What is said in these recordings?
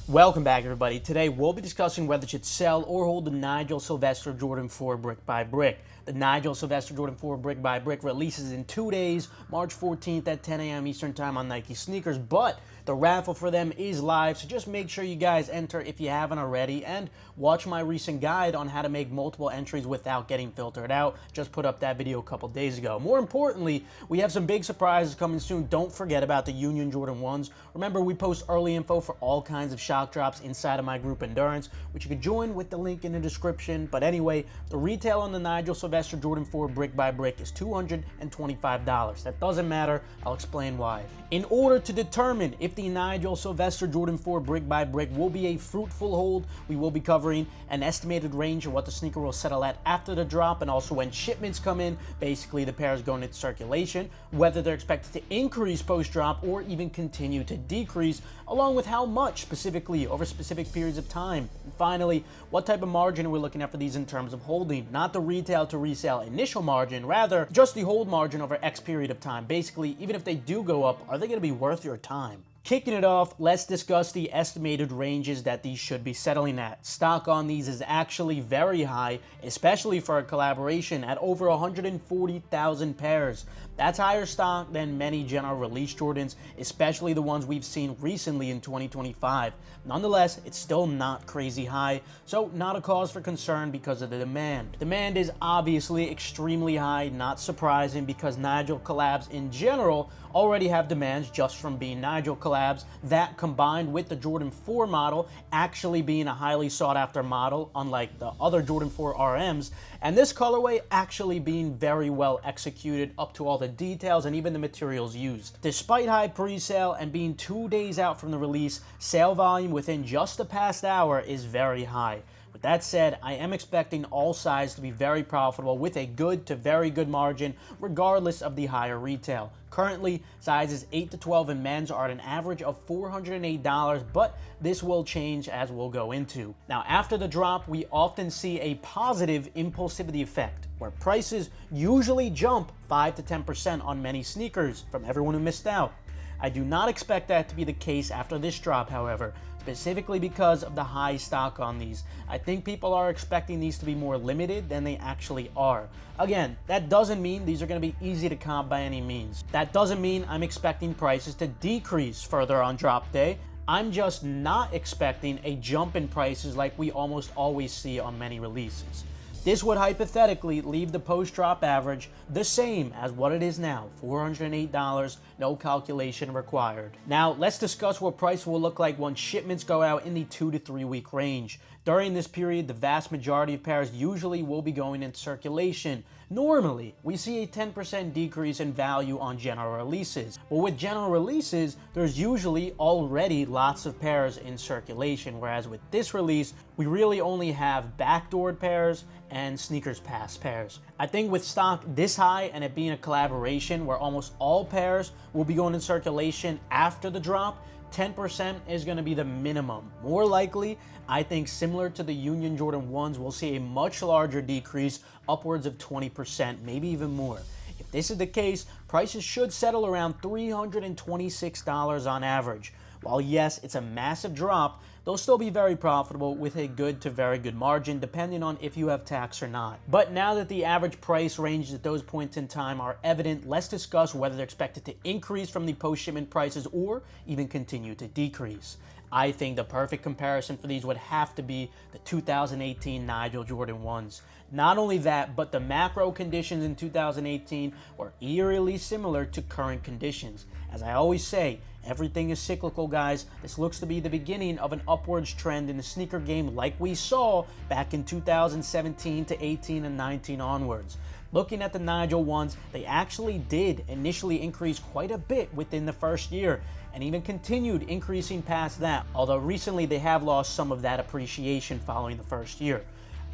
Welcome back, everybody. Today we'll be discussing whether you should sell or hold the Nigel Sylvester Jordan 4 brick by brick. The Nigel Sylvester Jordan 4 brick by brick releases in 2 days, March 14th at 10 a.m. Eastern Time on Nike sneakers, but the raffle for them is live, so just make sure you guys enter if you haven't already, and watch my recent guide on how to make multiple entries without getting filtered out. Just put up that video a couple days ago. More importantly, we have some big surprises coming soon. Don't forget about the Union Jordan 1s. Remember, we post early info for all kinds of shock drops inside of my group Endurance, which you can join with the link in the description. But anyway, the retail on the Nigel Sylvester Jordan 4 brick by brick is $225. That doesn't matter. I'll explain why. In order to determine if the Nigel Sylvester Jordan 4 brick by brick will be a fruitful hold, we will be covering an estimated range of what the sneaker will settle at after the drop, and also when shipments come in, basically the pairs going into circulation, whether they're expected to increase post-drop or even continue to decrease, along with how much specifically over specific periods of time. And finally, what type of margin are we looking at for these in terms of holding? Not the retail to resale initial margin, rather just the hold margin over X period of time. Basically, even if they do go up, are they going to be worth your time? Kicking it off, let's discuss the estimated ranges that these should be settling at. Stock on these is actually very high, especially for a collaboration at over 140,000 pairs. That's higher stock than many general release Jordans, especially the ones we've seen recently in 2025. Nonetheless, it's still not crazy high, so not a cause for concern because of the demand. Demand is obviously extremely high, not surprising because Nigel collabs in general already have demands just from being Nigel collabs. That combined with the Jordan 4 model actually being a highly sought after model, unlike the other Jordan 4 RMs, and this colorway actually being very well executed up to all the details and even the materials used. Despite high pre-sale and being 2 days out from the release, sale volume within just the past hour is very high. With that said, I am expecting all sides to be very profitable with a good to very good margin regardless of the higher retail. Currently, sizes 8 to 12 in men's are at an average of $408, but this will change as we'll go into. Now, after the drop, we often see a positive impulsivity effect, where prices usually jump 5 to 10% on many sneakers from everyone who missed out. I do not expect that to be the case after this drop, however, specifically because of the high stock on these. I think people are expecting these to be more limited than they actually are. Again, that doesn't mean these are going to be easy to comp by any means. That doesn't mean I'm expecting prices to decrease further on drop day. I'm just not expecting a jump in prices like we almost always see on many releases. This would hypothetically leave the post-drop average the same as what it is now, $408, no calculation required. Now, let's discuss what price will look like once shipments go out in the 2 to 3 week range. During this period, the vast majority of pairs usually will be going into circulation. Normally, we see a 10% decrease in value on general releases, but with general releases, there's usually already lots of pairs in circulation, whereas with this release, we really only have backdoored pairs and sneakers pass pairs. I think with stock this high and it being a collaboration where almost all pairs will be going in circulation after the drop, 10% is going to be the minimum. More likely, I think similar to the Union Jordan 1s, we'll see a much larger decrease, upwards of 20%, maybe even more. If this is the case, prices should settle around $326 on average. While yes, it's a massive drop, they'll still be very profitable with a good to very good margin, depending on if you have tax or not. But now that the average price ranges at those points in time are evident, let's discuss whether they're expected to increase from the post-shipment prices or even continue to decrease. I think the perfect comparison for these would have to be the 2018 Nigel Jordan 1s. Not only that, but the macro conditions in 2018 were eerily similar to current conditions. As I always say, everything is cyclical, guys. This looks to be the beginning of an upwards trend in the sneaker game like we saw back in 2017 to 18 and 19 onwards. Looking at the Nigel 1s, they actually did initially increase quite a bit within the first year, and even continued increasing past that, although recently they have lost some of that appreciation following the first year.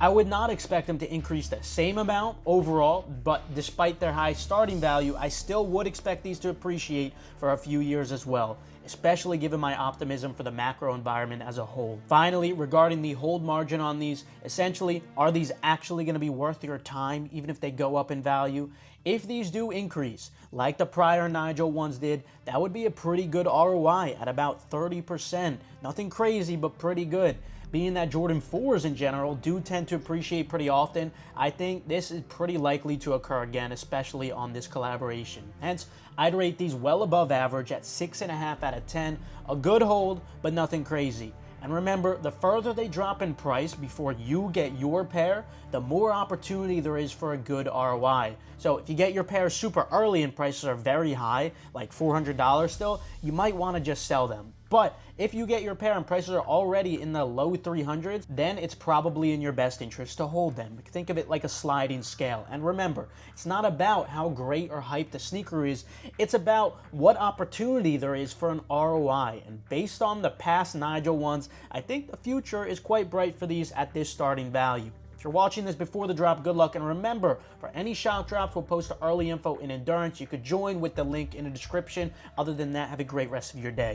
I would not expect them to increase the same amount overall, but despite their high starting value, I still would expect these to appreciate for a few years as well. especially given my optimism for the macro environment as a whole. Finally, regarding the hold margin on these, essentially, are these actually going to be worth your time even if they go up in value? If these do increase, like the prior Nigel ones did, that would be a pretty good ROI at about 30%. Nothing crazy, but pretty good. Being that Jordan 4s in general do tend to appreciate pretty often, I think this is pretty likely to occur again, especially on this collaboration. Hence, I'd rate these well above average at 6.5 out of 10. A good hold, but nothing crazy. And remember, the further they drop in price before you get your pair, the more opportunity there is for a good ROI. So if you get your pair super early and prices are very high, like $400 still, you might want to just sell them. But if you get your pair and prices are already in the low 300s, then it's probably in your best interest to hold them. Think of it like a sliding scale. And remember, it's not about how great or hyped the sneaker is, it's about what opportunity there is for an ROI. And based on the past Nigel ones, I think the future is quite bright for these at this starting value. If you're watching this before the drop, good luck, and remember, for any shock drops, we'll post early info in Endurance. You could join with the link in the description. Other than that, have a great rest of your day.